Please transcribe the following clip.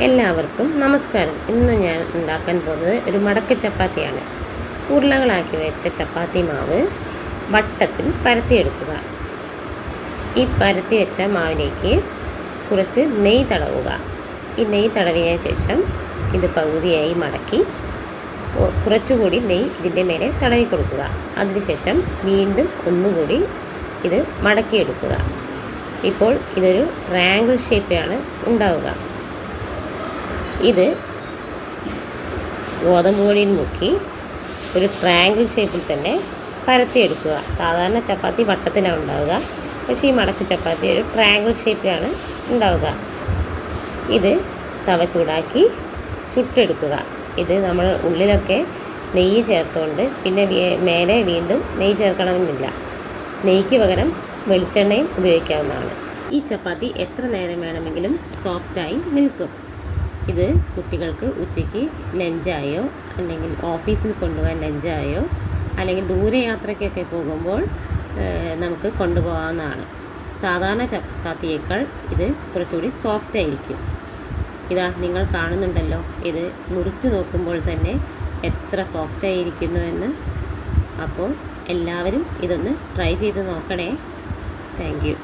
എല്ലാവർക്കും നമസ്കാരം. ഇന്ന് ഞാൻ ഉണ്ടാക്കാൻ പോകുന്നത് ഒരു മടക്ക് ചപ്പാത്തിയാണ്. ഉരുളകളാക്കി വെച്ച ചപ്പാത്തി മാവ് വട്ടത്തിൽ പരത്തിയെടുക്കുക. ഈ പരത്തി വെച്ച മാവിലേക്ക് കുറച്ച് നെയ്യ് തടവുക. ഈ നെയ്യ് തടവിയ ശേഷം ഇത് പകുതിയായി മടക്കി കുറച്ചുകൂടി നെയ്യ് ഇതിൻ്റെ മേലെ തടവി കൊടുക്കുക. അതിനുശേഷം വീണ്ടും ഒന്നുകൂടി ഇത് മടക്കിയെടുക്കുക. ഇപ്പോൾ ഇതൊരു ട്രയാങ്കിൾ ഷേപ്പിലാണ് ഉണ്ടാവുക. ഇത് ഗോതമ്പ് പൊടിയിൽ മുക്കി ഒരു ട്രയാങ്കിൾ ഷേപ്പിൽ തന്നെ പരത്തിയെടുക്കുക. സാധാരണ ചപ്പാത്തി വട്ടത്തിലാണ് ഉണ്ടാവുക, പക്ഷേ ഈ മടക്ക് ചപ്പാത്തി ഒരു ട്രയാങ്കിൾ ഷേപ്പിലാണ് ഉണ്ടാവുക. ഇത് തവ ചൂടാക്കി ചുട്ടെടുക്കുക. ഇത് നമ്മൾ ഉള്ളിലൊക്കെ നെയ്യ് ചേർത്തുകൊണ്ട് പിന്നെ മേലെ വീണ്ടും നെയ്യ് ചേർക്കണമെന്നില്ല. നെയ്യ്ക്ക് പകരം വെളിച്ചെണ്ണയും ഉപയോഗിക്കാവുന്നതാണ്. ഈ ചപ്പാത്തി എത്ര നേരം വേണമെങ്കിലും സോഫ്റ്റായി നിൽക്കും. ഇത് കുട്ടികൾക്ക് ഉച്ചയ്ക്ക് ലഞ്ചായോ അല്ലെങ്കിൽ ഓഫീസിൽ കൊണ്ടുപോകാൻ ലഞ്ചായോ അല്ലെങ്കിൽ ദൂരയാത്രയ്ക്കൊക്കെ പോകുമ്പോൾ നമുക്ക് കൊണ്ടുപോകാവുന്നതാണ്. സാധാരണ ചപ്പാത്തിയേക്കാൾ ഇത് കുറച്ചുകൂടി സോഫ്റ്റ് ആയിരിക്കും. ഇതാ നിങ്ങൾ കാണുന്നുണ്ടല്ലോ, ഇത് മുറിച്ച് നോക്കുമ്പോൾ തന്നെ എത്ര സോഫ്റ്റ് ആയിരിക്കുന്നു എന്ന്. അപ്പോൾ എല്ലാവരും ഇതൊന്ന് ട്രൈ ചെയ്ത് നോക്കണേ. Thank you.